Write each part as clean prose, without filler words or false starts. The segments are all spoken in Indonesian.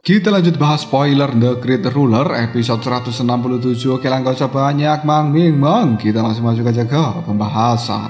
Kita lanjut bahas spoiler The Great Ruler episode 167. Oke lah, gak usah banyak Mang Ming Mang. Kita langsung masuk aja ke pembahasan.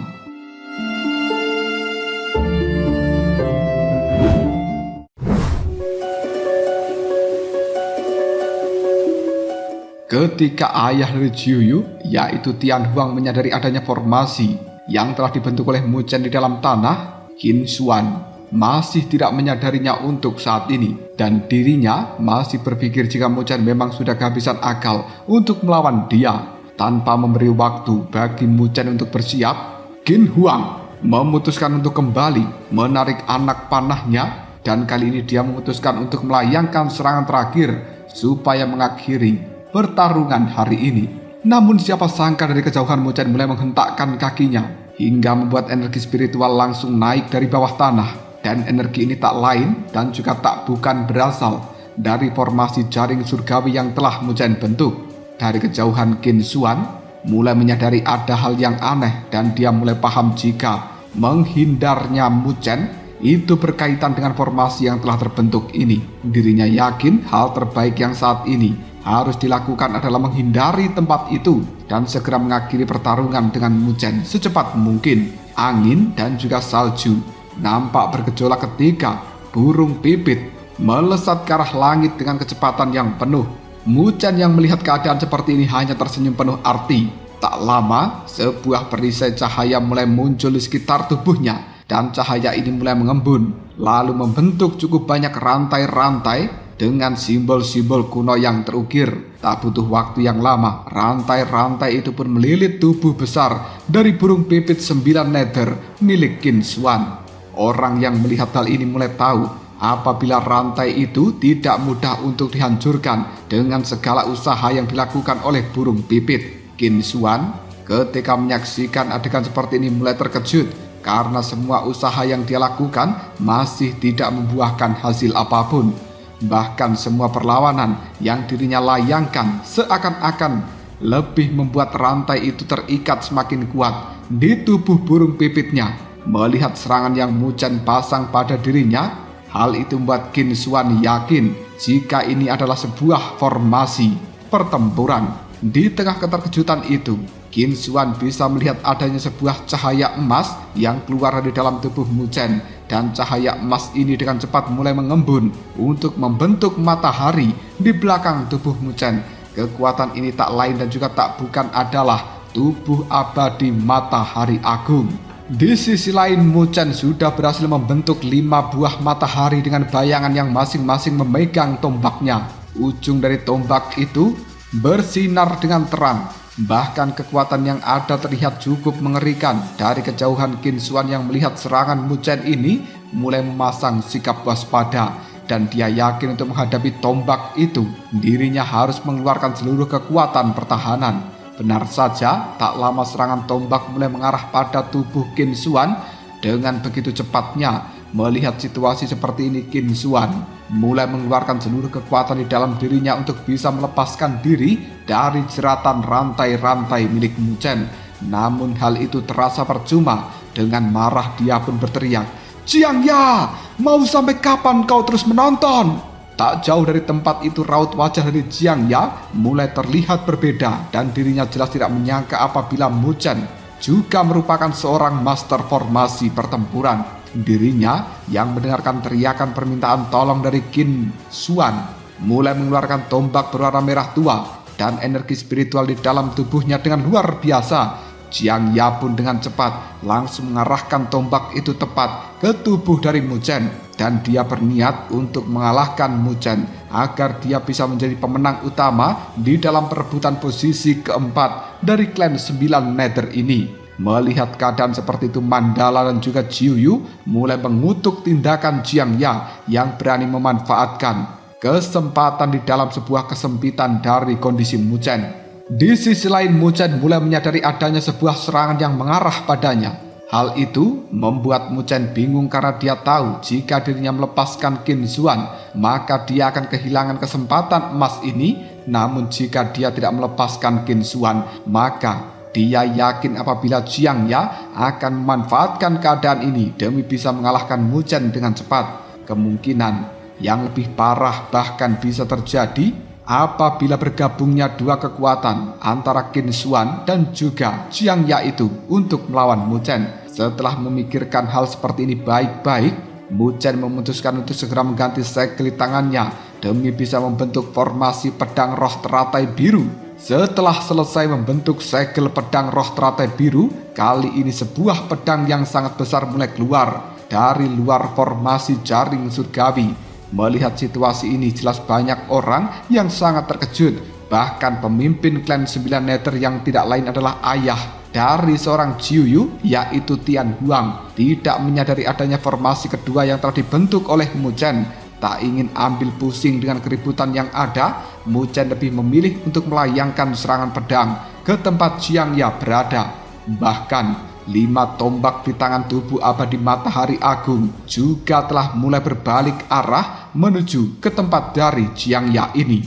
Ketika ayah dari Jiuyu, yaitu Tian Huang, menyadari adanya formasi yang telah dibentuk oleh Mu Chen di dalam tanah, Qin Xuan masih tidak menyadarinya untuk saat ini, dan dirinya masih berpikir jika Mu Chen memang sudah kehabisan akal untuk melawan dia. Tanpa memberi waktu bagi Mu Chen untuk bersiap, Qin Huang memutuskan untuk kembali menarik anak panahnya, dan kali ini dia memutuskan untuk melayangkan serangan terakhir supaya mengakhiri pertarungan hari ini. Namun siapa sangka dari kejauhan Mu Chen mulai menghentakkan kakinya hingga membuat energi spiritual langsung naik dari bawah tanah. Dan energi ini tak lain dan juga tak bukan berasal dari formasi jaring surgawi yang telah Mu Chen bentuk. Dari kejauhan Qin Xuan mulai menyadari ada hal yang aneh, dan dia mulai paham jika menghindarnya Mu Chen itu berkaitan dengan formasi yang telah terbentuk ini. Dirinya yakin hal terbaik yang saat ini harus dilakukan adalah menghindari tempat itu dan segera mengakhiri pertarungan dengan Mu Chen secepat mungkin. Angin dan juga salju nampak bergejolak ketika burung pipit melesat ke arah langit dengan kecepatan yang penuh. Mu Chen yang melihat keadaan seperti ini hanya tersenyum penuh arti. Tak lama, sebuah perisai cahaya mulai muncul di sekitar tubuhnya, dan cahaya ini mulai mengembun lalu membentuk cukup banyak rantai-rantai dengan simbol-simbol kuno yang terukir. Tak butuh waktu yang lama, rantai-rantai itu pun melilit tubuh besar dari burung pipit 9 nether milik Qin Xuan. Orang yang melihat hal ini mulai tahu apabila rantai itu tidak mudah untuk dihancurkan dengan segala usaha yang dilakukan oleh burung pipit. Qin Xuan ketika menyaksikan adegan seperti ini mulai terkejut karena semua usaha yang dia lakukan masih tidak membuahkan hasil apapun. Bahkan semua perlawanan yang dirinya layangkan seakan-akan lebih membuat rantai itu terikat semakin kuat di tubuh burung pipitnya. Melihat serangan yang Mu Chen pasang pada dirinya, hal itu membuat Qin Xuan yakin jika ini adalah sebuah formasi pertempuran. Di tengah keterkejutan itu, Qin Xuan bisa melihat adanya sebuah cahaya emas yang keluar dari dalam tubuh Mu Chen, dan cahaya emas ini dengan cepat mulai mengembun untuk membentuk matahari di belakang tubuh Mu Chen. Kekuatan ini tak lain dan juga tak bukan adalah tubuh abadi matahari agung. Di sisi lain, Mu Chen sudah berhasil membentuk 5 buah matahari dengan bayangan yang masing-masing memegang tombaknya. Ujung dari tombak itu bersinar dengan terang. Bahkan kekuatan yang ada terlihat cukup mengerikan. Dari kejauhan, Qin Xuan yang melihat serangan Mu Chen ini mulai memasang sikap waspada, dan dia yakin untuk menghadapi tombak itu dirinya harus mengeluarkan seluruh kekuatan pertahanan. Benar saja, tak lama serangan tombak mulai mengarah pada tubuh Qin Xuan. Dengan begitu cepatnya, melihat situasi seperti ini, Qin Xuan mulai mengeluarkan seluruh kekuatan di dalam dirinya untuk bisa melepaskan diri dari jeratan rantai-rantai milik Mu Chen. Namun hal itu terasa percuma. Dengan marah dia pun berteriak, "Jiang Ya, mau sampai kapan kau terus menonton?" Tak jauh dari tempat itu, raut wajah dari Jiang Ya mulai terlihat berbeda, dan dirinya jelas tidak menyangka apabila Mu Chen juga merupakan seorang master formasi pertempuran. Dirinya yang mendengarkan teriakan permintaan tolong dari Qin Xuan mulai mengeluarkan tombak berwarna merah tua, dan energi spiritual di dalam tubuhnya dengan luar biasa. Jiang Ya pun dengan cepat langsung mengarahkan tombak itu tepat ke tubuh dari Mu Chen, dan dia berniat untuk mengalahkan Mu Chen agar dia bisa menjadi pemenang utama di dalam perebutan posisi keempat dari klan 9 nether ini. Melihat keadaan seperti itu, Mandala dan juga Jiuyu mulai mengutuk tindakan Jiang Ya yang berani memanfaatkan kesempatan di dalam sebuah kesempitan dari kondisi Mu Chen. Di sisi lain, Mu Chen mulai menyadari adanya sebuah serangan yang mengarah padanya. Hal itu membuat Mu Chen bingung karena dia tahu jika dirinya melepaskan Qin Xuan, maka dia akan kehilangan kesempatan emas ini. Namun jika dia tidak melepaskan Qin Xuan, maka dia yakin apabila Jiang Ya akan memanfaatkan keadaan ini demi bisa mengalahkan Mu Chen dengan cepat. Kemungkinan Yang lebih parah bahkan bisa terjadi apabila bergabungnya dua kekuatan antara Qin Xuan dan juga Jiang Ya itu untuk melawan Mu Chen. Setelah memikirkan hal seperti ini baik-baik, Mu Chen memutuskan untuk segera mengganti segel tangannya demi bisa membentuk formasi pedang roh teratai biru. Setelah selesai membentuk segel pedang roh teratai biru, kali ini sebuah pedang yang sangat besar mulai keluar dari luar formasi jaring surgawi. Melihat situasi ini, jelas banyak orang yang sangat terkejut. Bahkan pemimpin klan 9 Nether yang tidak lain adalah ayah dari seorang Jiuyu, yaitu Tian Huang, tidak menyadari adanya formasi kedua yang telah dibentuk oleh Mu Chen. Tak ingin ambil pusing dengan keributan yang ada, Mu Chen lebih memilih untuk melayangkan serangan pedang ke tempat Jiang Ya berada. Bahkan 5 tombak di tangan tubuh abadi matahari agung juga telah mulai berbalik arah menuju ke tempat dari Jiang Ya ini.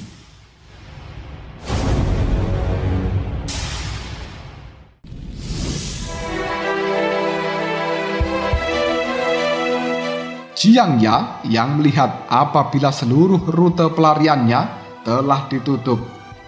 Jiang Ya yang melihat apabila seluruh rute pelariannya telah ditutup,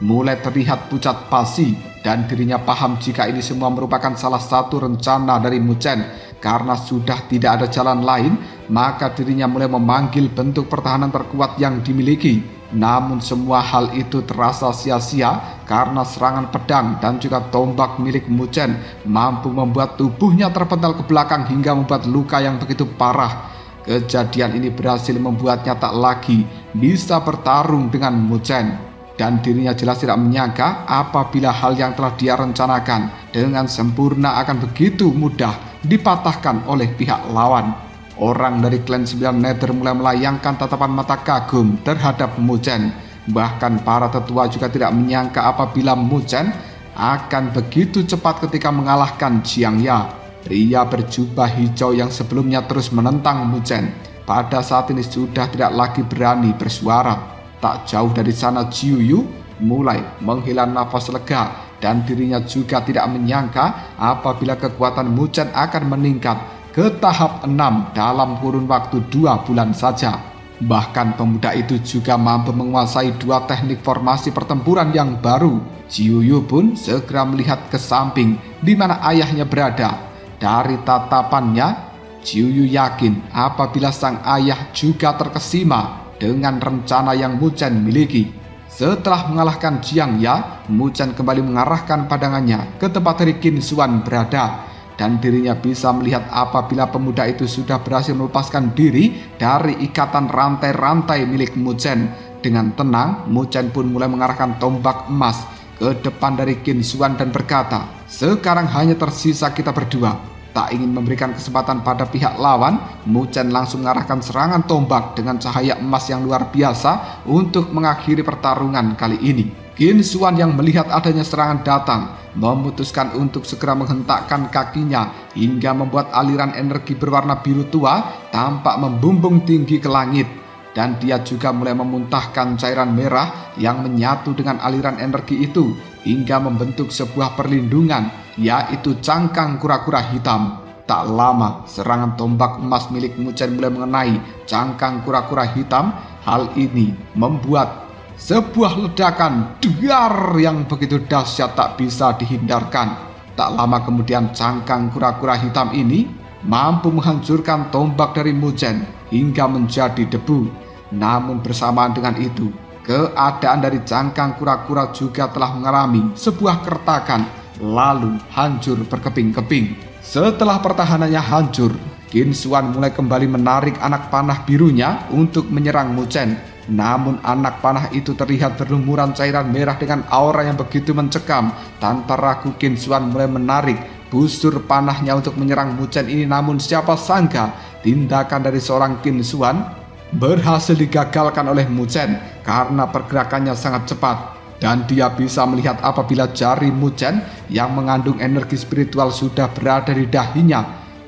mulai terlihat pucat pasi, dan dirinya paham jika ini semua merupakan salah satu rencana dari Mu Chen. Karena sudah tidak ada jalan lain, maka dirinya mulai memanggil bentuk pertahanan terkuat yang dimiliki. Namun semua hal itu terasa sia-sia karena serangan pedang dan juga tombak milik Mu Chen mampu membuat tubuhnya terpental ke belakang hingga membuat luka yang begitu parah. Kejadian ini berhasil membuatnya tak lagi bisa bertarung dengan Mu Chen. Dan dirinya jelas tidak menyangka apabila hal yang telah dia rencanakan dengan sempurna akan begitu mudah dipatahkan oleh pihak lawan. Orang dari klan 9 Nether mulai melayangkan tatapan mata kagum terhadap Mu Chen. Bahkan para tetua juga tidak menyangka apabila Mu Chen akan begitu cepat ketika mengalahkan Jiang Ya. Pria berjubah hijau yang sebelumnya terus menentang Mu Chen pada saat ini sudah tidak lagi berani bersuara. Tak jauh dari sana, Jiuyu mulai menghela nafas lega dan dirinya juga tidak menyangka apabila kekuatan Mu Chen akan meningkat ke tahap 6 dalam kurun waktu 2 bulan saja. Bahkan pemuda itu juga mampu menguasai 2 teknik formasi pertempuran yang baru. Jiuyu pun segera melihat ke samping di mana ayahnya berada. Dari tatapannya, Jiuyu yakin apabila sang ayah juga terkesima dengan rencana yang Mu Chen miliki. Setelah mengalahkan Jiang Ya, Mu Chen kembali mengarahkan pandangannya ke tempat dari Qin Xuan berada, dan dirinya bisa melihat apabila pemuda itu sudah berhasil melepaskan diri dari ikatan rantai-rantai milik Mu Chen. Dengan tenang, Mu Chen pun mulai mengarahkan tombak emas ke depan dari Qin Xuan dan berkata, "Sekarang hanya tersisa kita berdua." Tak ingin memberikan kesempatan pada pihak lawan, Mu Chen langsung mengarahkan serangan tombak dengan cahaya emas yang luar biasa untuk mengakhiri pertarungan kali ini. Qin Xuan yang melihat adanya serangan datang, memutuskan untuk segera menghentakkan kakinya hingga membuat aliran energi berwarna biru tua tampak membumbung tinggi ke langit. Dan dia juga mulai memuntahkan cairan merah yang menyatu dengan aliran energi itu hingga membentuk sebuah perlindungan, yaitu cangkang kura-kura hitam. Tak lama, serangan tombak emas milik Mu Chen mulai mengenai cangkang kura-kura hitam. Hal ini membuat sebuah ledakan dar yang begitu dahsyat tak bisa dihindarkan. Tak lama kemudian cangkang kura-kura hitam ini mampu menghancurkan tombak dari Mu Chen hingga menjadi debu. Namun bersamaan dengan itu, keadaan dari cangkang kura-kura juga telah mengalami sebuah keretakan, lalu hancur berkeping-keping. Setelah pertahanannya hancur, Qin Xuan mulai kembali menarik anak panah birunya untuk menyerang Mu Chen. Namun anak panah itu terlihat berlumuran cairan merah dengan aura yang begitu mencekam. Tanpa ragu Qin Xuan mulai menarik busur panahnya untuk menyerang Mu Chen ini. Namun siapa sangka tindakan dari seorang Qin Xuan berhasil digagalkan oleh Mu Chen karena pergerakannya sangat cepat. Dan dia bisa melihat apabila jari Mu Chen yang mengandung energi spiritual sudah berada di dahinya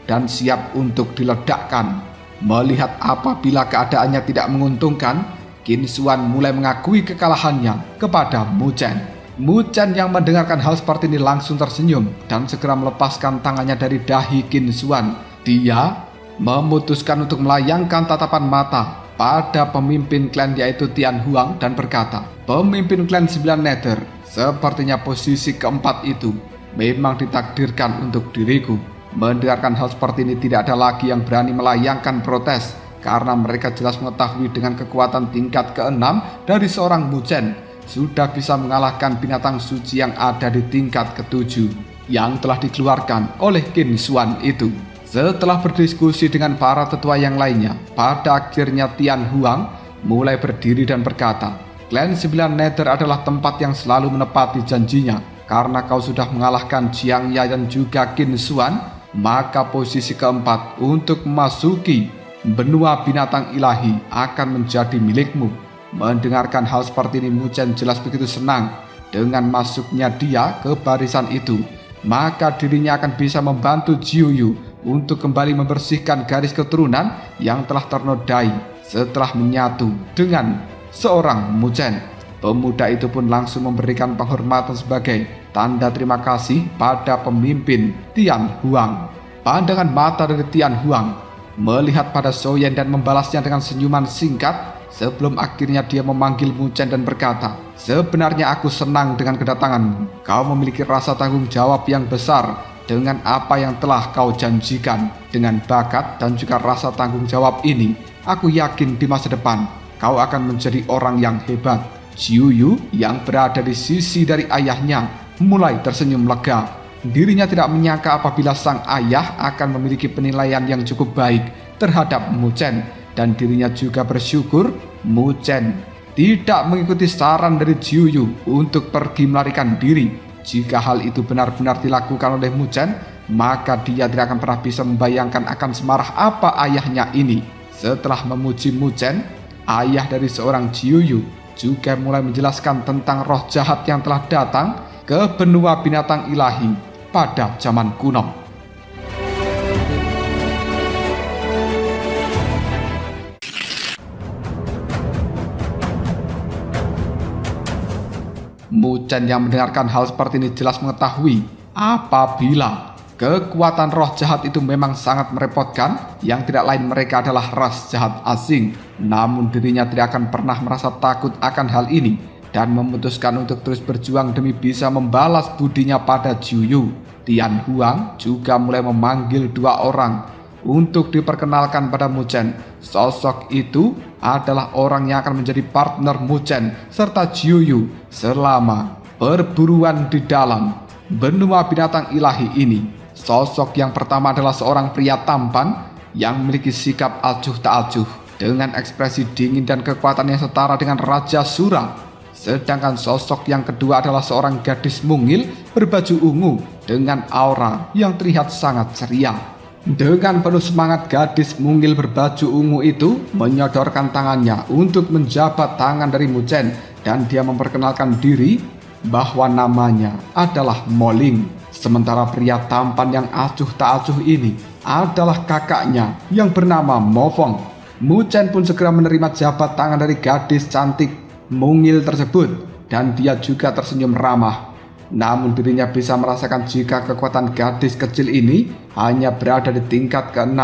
dan siap untuk diledakkan. Melihat apabila keadaannya tidak menguntungkan, Qin Xuan mulai mengakui kekalahannya kepada Mu Chen. Mu Chen yang mendengarkan hal seperti ini langsung tersenyum dan segera melepaskan tangannya dari dahi Qin Xuan. Dia memutuskan untuk melayangkan tatapan mata pada pemimpin klan yaitu Tian Huang dan berkata, "Pemimpin klan 9 Nether, sepertinya posisi keempat itu memang ditakdirkan untuk diriku." Mendengarkan hal seperti ini tidak ada lagi yang berani melayangkan protes, karena mereka jelas mengetahui dengan kekuatan tingkat ke-6 dari seorang Mu Chen sudah bisa mengalahkan binatang suci yang ada di tingkat ke-7 yang telah dikeluarkan oleh Qin Xuan itu. Setelah berdiskusi dengan para tetua yang lainnya, pada akhirnya Tian Huang mulai berdiri dan berkata, "Klan 9 Nether adalah tempat yang selalu menepati janjinya. Karena kau sudah mengalahkan Jiang Ya dan juga Qin Xuan, maka posisi keempat untuk memasuki benua binatang ilahi akan menjadi milikmu." Mendengarkan hal seperti ini, Mu Chen jelas begitu senang dengan masuknya dia ke barisan itu. Maka dirinya akan bisa membantu Jiu Yu untuk kembali membersihkan garis keturunan yang telah ternodai setelah menyatu dengan seorang Mu Chen. Pemuda itu pun langsung memberikan penghormatan sebagai tanda terima kasih pada pemimpin Tian Huang. Pandangan mata dari Tian Huang melihat pada Zhou Yan dan membalasnya dengan senyuman singkat sebelum akhirnya dia memanggil Mu Chen dan berkata, "Sebenarnya aku senang dengan kedatanganmu. Kau memiliki rasa tanggung jawab yang besar dengan apa yang telah kau janjikan. Dengan bakat dan juga rasa tanggung jawab ini, aku yakin di masa depan kau akan menjadi orang yang hebat." Jiu Yu yang berada di sisi dari ayahnya mulai tersenyum lega. Dirinya tidak menyangka apabila sang ayah akan memiliki penilaian yang cukup baik terhadap Mu Chen, dan dirinya juga bersyukur Mu Chen tidak mengikuti saran dari Jiu Yu untuk pergi melarikan diri. Jika hal itu benar-benar dilakukan oleh Mu Chen, maka dia tidak akan pernah bisa membayangkan akan semarah apa ayahnya ini. Setelah memuji Mu Chen, ayah dari seorang Jiu Yu juga mulai menjelaskan tentang roh jahat yang telah datang ke benua binatang ilahi pada zaman kuno. Mu Chen yang mendengarkan hal seperti ini jelas mengetahui apabila kekuatan roh jahat itu memang sangat merepotkan, yang tidak lain mereka adalah ras jahat asing. Namun dirinya tidak akan pernah merasa takut akan hal ini dan memutuskan untuk terus berjuang demi bisa membalas budinya pada Jiu Yu. Tian Huang juga mulai memanggil 2 orang untuk diperkenalkan pada Mu Chen. Sosok itu adalah orang yang akan menjadi partner Mu Chen serta Jiu Yu selama perburuan di dalam benua binatang ilahi ini. Sosok yang pertama adalah seorang pria tampan yang memiliki sikap acuh tak acuh dengan ekspresi dingin dan kekuatan yang setara dengan Raja Sura. Sedangkan sosok yang kedua adalah seorang gadis mungil berbaju ungu dengan aura yang terlihat sangat ceria. Dengan penuh semangat, gadis mungil berbaju ungu itu menyodorkan tangannya untuk menjabat tangan dari Mu Chen, dan dia memperkenalkan diri bahwa namanya adalah Moling. Sementara pria tampan yang acuh tak acuh ini adalah kakaknya yang bernama Mo Fong. Mu Chen pun segera menerima jabat tangan dari gadis cantik mungil tersebut, dan dia juga tersenyum ramah. Namun dirinya bisa merasakan jika kekuatan gadis kecil ini hanya berada di tingkat ke-6,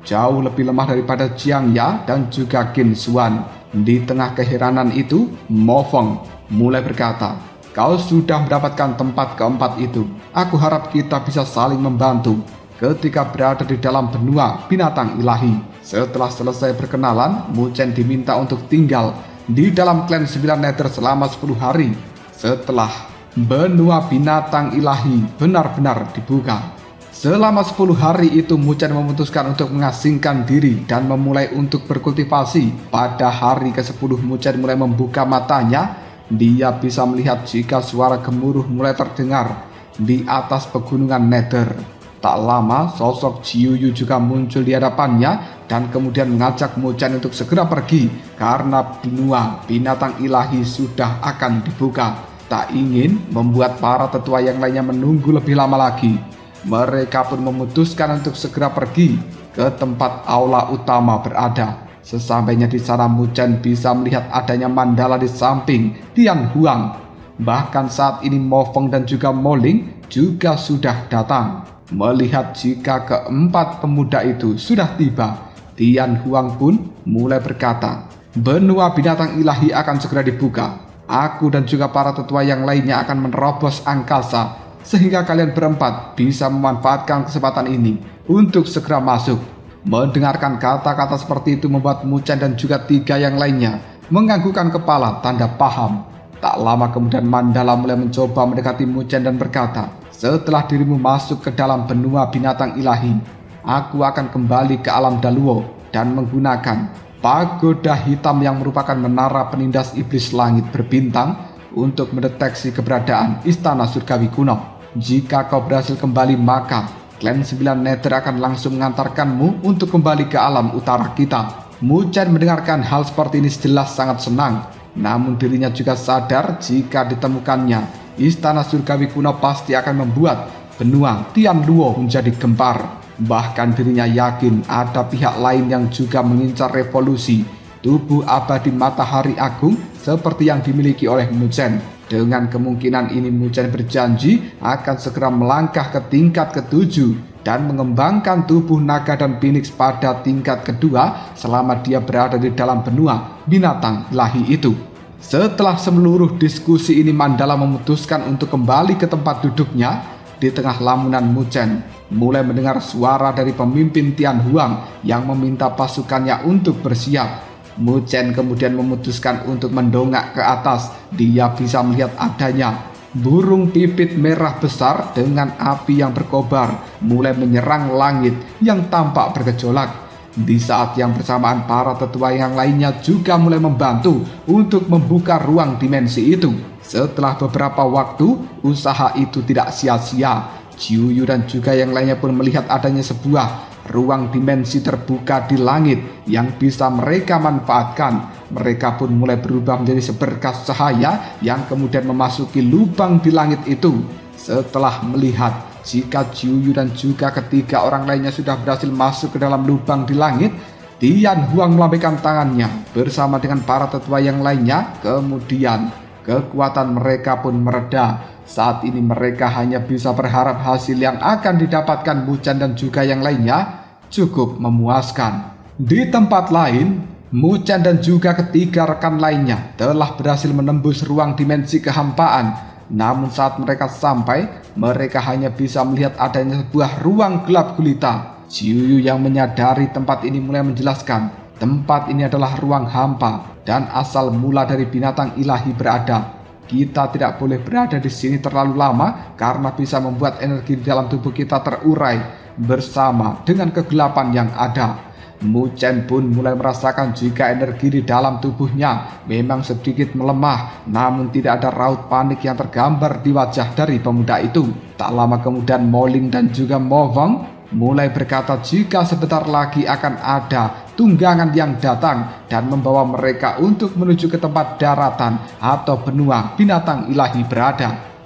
jauh lebih lemah daripada Jiang Ya dan juga Qin Xuan. Di tengah keheranan itu, Mo Fong mulai berkata, "Kau sudah mendapatkan tempat keempat itu. Aku harap kita bisa saling membantu ketika berada di dalam benua binatang ilahi." Setelah selesai berkenalan, Mu Chen diminta untuk tinggal di dalam klan 9 Nether selama 10 hari setelah benua binatang ilahi benar-benar dibuka. Selama 10 hari itu, Mu Chen memutuskan untuk mengasingkan diri dan memulai untuk berkultivasi. Pada hari ke-10, Mu Chen mulai membuka matanya. Dia bisa melihat jika suara gemuruh mulai terdengar di atas pegunungan Nether. Tak lama, sosok Jiu Yu juga muncul di hadapannya dan kemudian mengajak Mu Chen untuk segera pergi karena benua binatang ilahi sudah akan dibuka. Tak ingin membuat para tetua yang lainnya menunggu lebih lama lagi, mereka pun memutuskan untuk segera pergi ke tempat aula utama berada. Sesampainya di sana, Mu Chen bisa melihat adanya mandala di samping Tian Huang. Bahkan saat ini Mo Fong dan juga Moling juga sudah datang. Melihat jika keempat pemuda itu sudah tiba, Tian Huang pun mulai berkata, benua binatang ilahi akan segera dibuka. Aku dan juga para tetua yang lainnya akan menerobos angkasa, sehingga kalian berempat bisa memanfaatkan kesempatan ini untuk segera masuk. Mendengarkan kata-kata seperti itu membuat Mu Chen dan juga 3 yang lainnya menganggukkan kepala tanda paham. Tak lama kemudian Mandala mulai mencoba mendekati Mu Chen dan berkata, setelah dirimu masuk ke dalam benua binatang ilahi, aku akan kembali ke alam Daluo dan menggunakan pagoda hitam yang merupakan menara penindas iblis langit berbintang untuk mendeteksi keberadaan istana surgawi kuno. Jika kau berhasil kembali, maka klan 9 Nether akan langsung mengantarkanmu untuk kembali ke alam utara kita. Mu Chen mendengarkan hal seperti ini jelas sangat senang. Namun dirinya juga sadar jika ditemukannya istana surgawi kuno pasti akan membuat benua Tianluo menjadi gempar. Bahkan dirinya yakin ada pihak lain yang juga mengincar revolusi tubuh abadi matahari agung seperti yang dimiliki oleh Mu Chen. Dengan kemungkinan ini Mu Chen berjanji akan segera melangkah ke tingkat ke-7 dan mengembangkan tubuh naga dan phoenix pada tingkat kedua selama dia berada di dalam benua binatang ilahi itu. Setelah seluruh diskusi ini, Mandala memutuskan untuk kembali ke tempat duduknya. Di tengah lamunan, Mu Chen mulai mendengar suara dari pemimpin Tian Huang yang meminta pasukannya untuk bersiap. Mu Chen kemudian memutuskan untuk mendongak ke atas. Dia bisa melihat adanya burung pipit merah besar dengan api yang berkobar mulai menyerang langit yang tampak bergejolak. Di saat yang bersamaan, para tetua yang lainnya juga mulai membantu untuk membuka ruang dimensi itu. Setelah beberapa waktu, usaha itu tidak sia-sia. Jiu Yu dan juga yang lainnya pun melihat adanya sebuah ruang dimensi terbuka di langit yang bisa mereka manfaatkan. Mereka pun mulai berubah menjadi seberkas cahaya yang kemudian memasuki lubang di langit itu. Setelah melihat jika Jiu Yu dan juga ketiga orang lainnya sudah berhasil masuk ke dalam lubang di langit, Tian Huang melambaikan tangannya bersama dengan para tetua yang lainnya. Kemudian kekuatan mereka pun mereda. Saat ini mereka hanya bisa berharap hasil yang akan didapatkan Mu Chen dan juga yang lainnya cukup memuaskan. Di tempat lain, Mu Chen dan juga ketiga rekan lainnya telah berhasil menembus ruang dimensi kehampaan. Namun saat mereka sampai, mereka hanya bisa melihat adanya sebuah ruang gelap gulita. Jiu Yu yang menyadari tempat ini mulai menjelaskan, tempat ini adalah ruang hampa dan asal mula dari binatang ilahi berada. Kita tidak boleh berada di sini terlalu lama karena bisa membuat energi di dalam tubuh kita terurai bersama dengan kegelapan yang ada. Mu Chen pun mulai merasakan jika energi di dalam tubuhnya memang sedikit melemah, namun tidak ada raut panik yang tergambar di wajah dari pemuda itu. Tak lama kemudian Mo Ling dan juga Mo Wang mulai berkata jika sebentar lagi akan ada tunggangan yang datang dan membawa mereka untuk menuju ke tempat daratan atau benua binatang ilahi berada.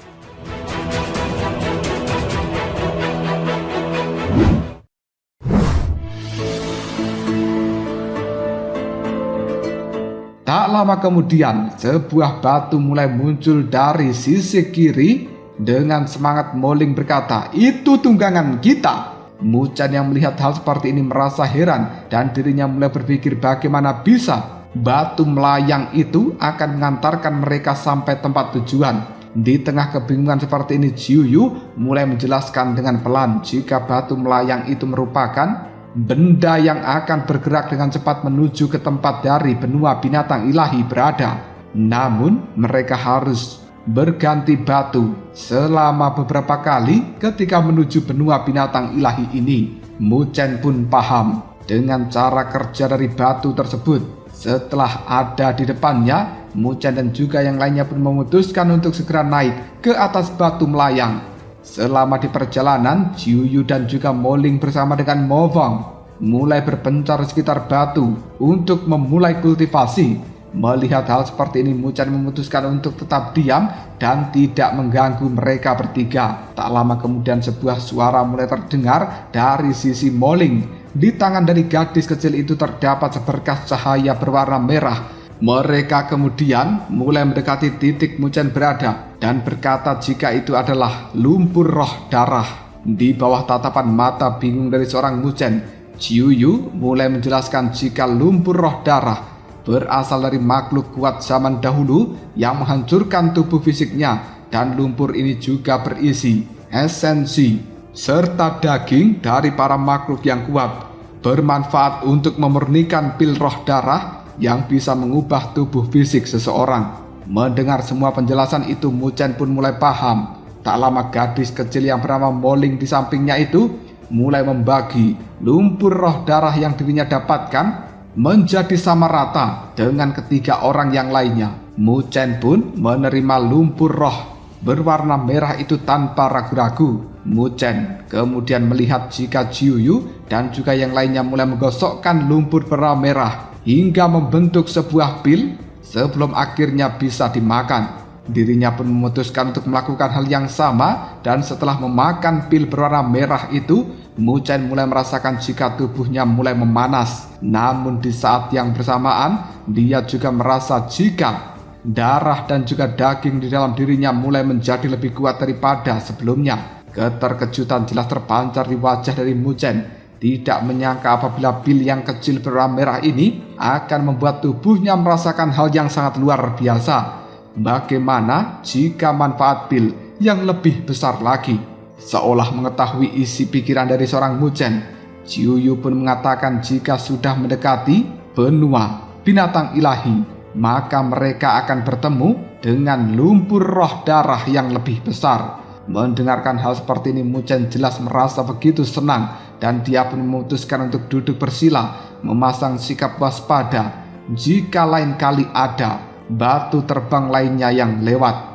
Tak lama kemudian, sebuah batu mulai muncul dari sisi kiri. Dengan semangat, Mo Ling berkata, "Itu tunggangan kita." Mu Chen yang melihat hal seperti ini merasa heran dan dirinya mulai berpikir bagaimana bisa batu melayang itu akan mengantarkan mereka sampai tempat tujuan. Di tengah kebingungan seperti ini, Jiu Yu mulai menjelaskan dengan pelan jika batu melayang itu merupakan benda yang akan bergerak dengan cepat menuju ke tempat dari benua binatang ilahi berada. Namun mereka harus berganti batu selama beberapa kali ketika menuju benua binatang ilahi ini. Mu Chen pun paham dengan cara kerja dari batu tersebut. Setelah ada di depannya, Mu Chen dan juga yang lainnya pun memutuskan untuk segera naik ke atas batu melayang. Selama di perjalanan, Jiu Yu dan juga Mo Ling bersama dengan Mo Wang mulai berpencar di sekitar batu untuk memulai kultivasi. Melihat hal seperti ini, Mu Chen memutuskan untuk tetap diam dan tidak mengganggu mereka bertiga. Tak lama kemudian sebuah suara mulai terdengar dari sisi Mo Ling. Di tangan dari gadis kecil itu terdapat seberkas cahaya berwarna merah. Mereka kemudian mulai mendekati titik Mu Chen berada dan berkata jika itu adalah lumpur roh darah. Di bawah tatapan mata bingung dari seorang Mu Chen, Ciuyu mulai menjelaskan jika lumpur roh darah berasal dari makhluk kuat zaman dahulu yang menghancurkan tubuh fisiknya, dan lumpur ini juga berisi esensi serta daging dari para makhluk yang kuat, bermanfaat untuk memurnikan pil roh darah yang bisa mengubah tubuh fisik seseorang. Mendengar semua penjelasan itu, Muchen pun mulai paham. Tak lama gadis kecil yang bernama Moling di sampingnya itu mulai membagi lumpur roh darah yang dirinya dapatkan menjadi sama rata dengan ketiga orang yang lainnya. Muchen pun menerima lumpur roh berwarna merah itu tanpa ragu-ragu. Muchen kemudian melihat jika Ciuyu dan juga yang lainnya mulai menggosokkan lumpur berwarna merah hingga membentuk sebuah pil sebelum akhirnya bisa dimakan. Dirinya pun memutuskan untuk melakukan hal yang sama, dan setelah memakan pil berwarna merah itu, Muchen mulai merasakan jika tubuhnya mulai memanas. Namun di saat yang bersamaan, dia juga merasa jika darah dan juga daging di dalam dirinya mulai menjadi lebih kuat daripada sebelumnya. Keterkejutan jelas terpancar di wajah dari Muchen. Tidak menyangka apabila pil yang kecil berwarna merah ini akan membuat tubuhnya merasakan hal yang sangat luar biasa. Bagaimana jika manfaat pil yang lebih besar lagi? Seolah mengetahui isi pikiran dari seorang Muchen, Ciuyu pun mengatakan jika sudah mendekati benua binatang ilahi, maka mereka akan bertemu dengan lumpur roh darah yang lebih besar. Mendengarkan hal seperti ini, Muchen jelas merasa begitu senang, dan dia pun memutuskan untuk duduk bersila, memasang sikap waspada jika lain kali ada batu terbang lainnya yang lewat.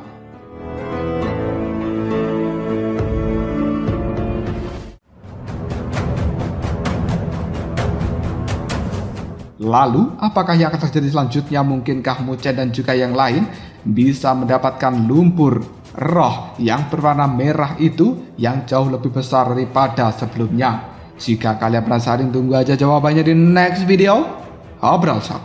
Lalu, apakah yang akan terjadi selanjutnya? Mungkinkah Muchen dan juga yang lain bisa mendapatkan lumpur roh yang berwarna merah itu yang jauh lebih besar daripada sebelumnya? Jika kalian penasaran, tunggu aja jawabannya di next video. Obrol Shop.